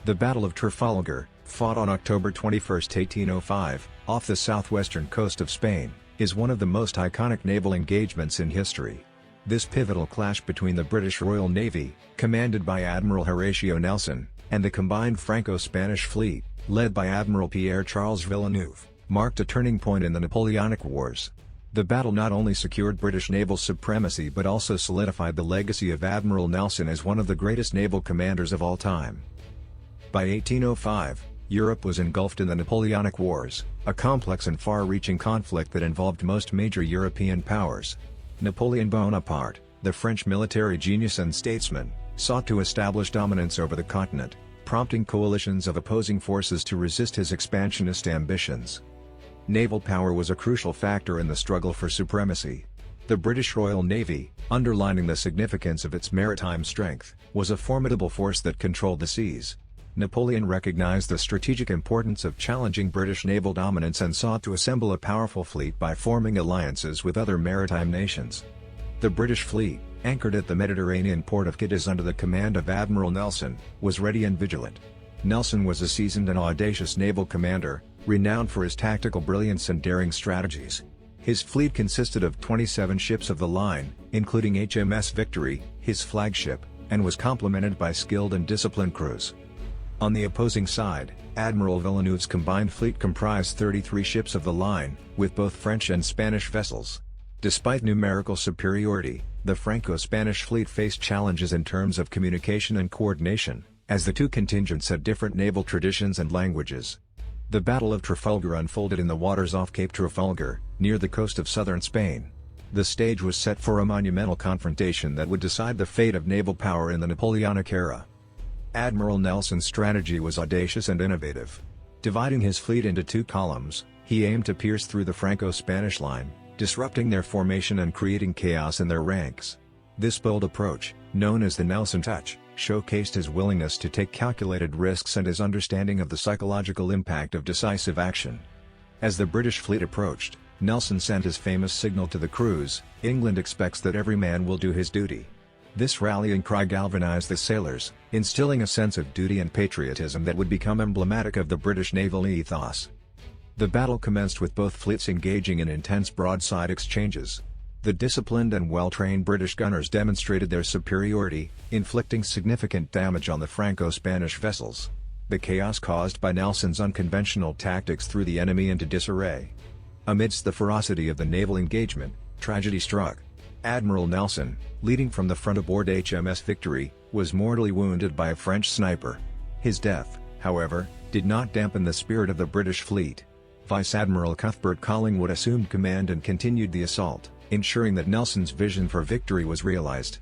The Battle of Trafalgar, fought on October 21, 1805, off the southwestern coast of Spain, is one of the most iconic naval engagements in history. This pivotal clash between the British Royal Navy, commanded by Admiral Horatio Nelson, and the combined Franco-Spanish fleet, led by Admiral Pierre-Charles Villeneuve, marked a turning point in the Napoleonic Wars. The battle not only secured British naval supremacy but also solidified the legacy of Admiral Nelson as one of the greatest naval commanders of all time. By 1805, Europe was engulfed in the Napoleonic Wars, a complex and far-reaching conflict that involved most major European powers. Napoleon Bonaparte, the French military genius and statesman, sought to establish dominance over the continent, prompting coalitions of opposing forces to resist his expansionist ambitions. Naval power was a crucial factor in the struggle for supremacy. The British Royal Navy, underlining the significance of its maritime strength, was a formidable force that controlled the seas. Napoleon recognized the strategic importance of challenging British naval dominance and sought to assemble a powerful fleet by forming alliances with other maritime nations. The British fleet, anchored at the Mediterranean port of Cadiz under the command of Admiral Nelson, was ready and vigilant. Nelson was a seasoned and audacious naval commander, renowned for his tactical brilliance and daring strategies. His fleet consisted of 27 ships of the line, including HMS Victory, his flagship, and was complemented by skilled and disciplined crews. On the opposing side, Admiral Villeneuve's combined fleet comprised 33 ships of the line, with both French and Spanish vessels. Despite numerical superiority, the Franco-Spanish fleet faced challenges in terms of communication and coordination, as the two contingents had different naval traditions and languages. The Battle of Trafalgar unfolded in the waters off Cape Trafalgar, near the coast of southern Spain. The stage was set for a monumental confrontation that would decide the fate of naval power in the Napoleonic era. Admiral Nelson's strategy was audacious and innovative. Dividing his fleet into two columns, he aimed to pierce through the Franco-Spanish line, disrupting their formation and creating chaos in their ranks. This bold approach, known as the Nelson Touch, showcased his willingness to take calculated risks and his understanding of the psychological impact of decisive action. As the British fleet approached, Nelson sent his famous signal to the crews, "England expects that every man will do his duty." This rallying cry galvanized the sailors, instilling a sense of duty and patriotism that would become emblematic of the British naval ethos. The battle commenced with both fleets engaging in intense broadside exchanges. The disciplined and well-trained British gunners demonstrated their superiority, inflicting significant damage on the Franco-Spanish vessels. The chaos caused by Nelson's unconventional tactics threw the enemy into disarray. Amidst the ferocity of the naval engagement, tragedy struck. Admiral Nelson, leading from the front aboard HMS Victory, was mortally wounded by a French sniper. His death, however, did not dampen the spirit of the British fleet. Vice Admiral Cuthbert Collingwood assumed command and continued the assault, ensuring that Nelson's vision for victory was realized.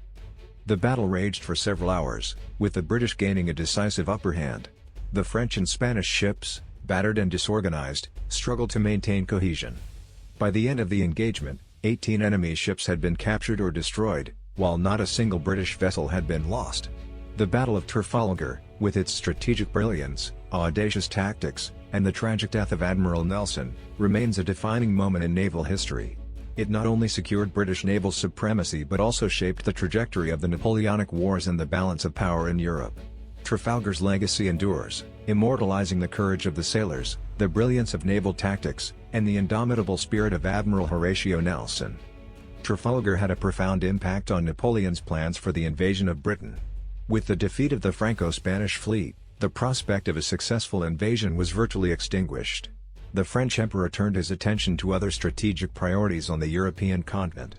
The battle raged for several hours, with the British gaining a decisive upper hand. The French and Spanish ships, battered and disorganized, struggled to maintain cohesion. By the end of the engagement, 18 enemy ships had been captured or destroyed, while not a single British vessel had been lost. The Battle of Trafalgar, with its strategic brilliance, audacious tactics, and the tragic death of Admiral Nelson, remains a defining moment in naval history. It not only secured British naval supremacy but also shaped the trajectory of the Napoleonic Wars and the balance of power in Europe. Trafalgar's legacy endures, immortalizing the courage of the sailors, the brilliance of naval tactics, and the indomitable spirit of Admiral Horatio Nelson. Trafalgar had a profound impact on Napoleon's plans for the invasion of Britain. With the defeat of the Franco-Spanish fleet, the prospect of a successful invasion was virtually extinguished. The French emperor turned his attention to other strategic priorities on the European continent.